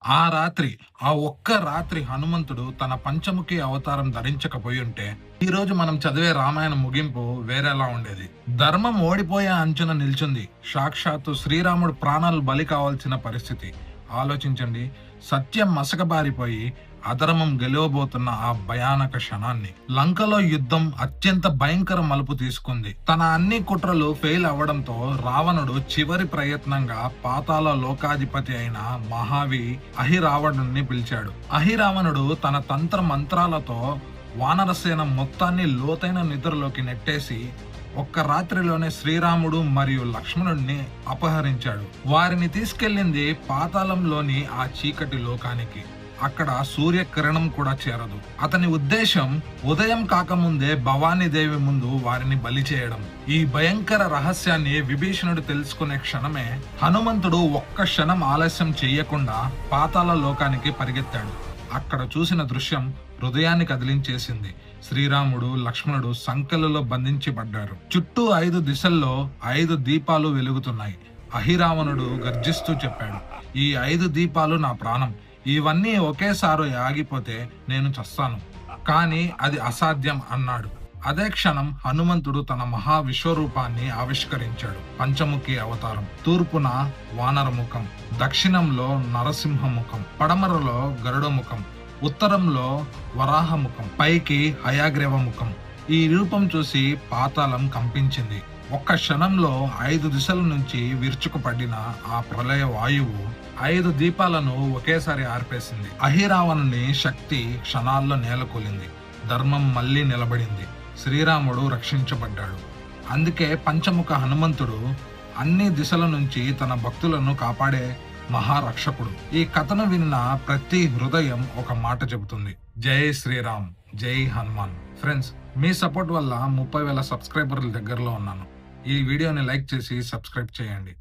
ఆ ఒక్క రాత్రి హనుమంతుడు తన పంచముఖి అవతారం ధరించకపోయుంటే, ఈరోజు మనం చదివే రామాయణం ముగింపు వేరేలా ఉండేది. ధర్మం ఓడిపోయే అంచున నిల్చుంది. సాక్షాత్తు శ్రీరాముడు ప్రాణాలు బలి కావాల్సిన పరిస్థితి. ఆలోచించండి. సత్యం మసకబారిపోయి అధర్మం గెలవబోతున్న ఆ భయానక క్షణాన్ని. లంకలో యుద్ధం అత్యంత భయంకర మలుపు తీసుకుంది. తన అన్ని కుట్రలు ఫెయిల్ అవ్వడంతో రావణుడు చివరి ప్రయత్నంగా పాతాళ లోకాధిపతి అయిన మహావి అహిరావణుడిని పిలిచాడు. అహిరావణుడు తన తంత్ర మంత్రాలతో వానరసేన మొత్తాన్ని లోతైన నిద్రలోకి నెట్టేసి ఒక్క రాత్రిలోనే శ్రీరాముడు మరియు లక్ష్మణుడిని అపహరించాడు. వారిని తీసుకెళ్లింది పాతాళంలోని ఆ చీకటి లోకానికి. అక్కడ సూర్యకిరణం కూడా చేరదు. అతని ఉద్దేశం ఉదయం కాకముందే భవానీదేవి ముందు వారిని బలి చేయడం. ఈ భయంకర రహస్యాన్ని విభీషణుడు తెలుసుకునే క్షణమే హనుమంతుడు ఒక్క క్షణం ఆలస్యం చెయ్యకుండా పాతాళ లోకానికి పరిగెత్తాడు. అక్కడ చూసిన దృశ్యం హృదయాన్ని కదిలించేసింది. శ్రీరాముడు లక్ష్మణుడు సంకెళ్ళలో బంధించబడ్డారు. చుట్టూ 5 దిశల్లో 5 దీపాలు వెలుగుతున్నాయి. అహిరావణుడు గర్జిస్తూ చెప్పాడు, ఈ 5 దీపాలు నా ప్రాణం. ఇవన్నీ ఒకేసారి ఆగిపోతే నేను చస్తాను. కానీ అది అసాధ్యం అన్నాడు. అదే క్షణం హనుమంతుడు తన మహా విశ్వరూపాన్ని ఆవిష్కరించాడు. పంచముఖి అవతారం. తూర్పున వానరముఖం, దక్షిణంలో నరసింహముఖం, పడమరలో గరుడ ముఖం, ఉత్తరంలో వరాహముఖం, పైకి హయాగ్రీవ ముఖం. ఈ రూపం చూసి పాతాళం కంపించింది. ఒక్క క్షణంలో 5 దిశల నుంచి విరుచుకుపడిన ఆ ప్రళయ వాయువు 5 దీపాలను ఒకేసారి ఆర్పేసింది. అహిరావణుని శక్తి క్షణాల్లో నేలకూలింది. ధర్మం మళ్లీ నిలబడింది. శ్రీరాముడు రక్షించబడ్డాడు. అందుకే పంచముఖ హనుమంతుడు అన్ని దిశల నుంచి తన భక్తులను కాపాడే మహారక్షకుడు. ఈ కథను విన్న ప్రతి హృదయం ఒక మాట చెబుతుంది, జై శ్రీరామ్, జై హనుమాన్. ఫ్రెండ్స్, మీ సపోర్ట్ వల్ల 30,000 సబ్స్క్రైబర్ల దగ్గరలో ఉన్నాను. ఈ వీడియోని లైక్ చేసి సబ్స్క్రైబ్ చేయండి.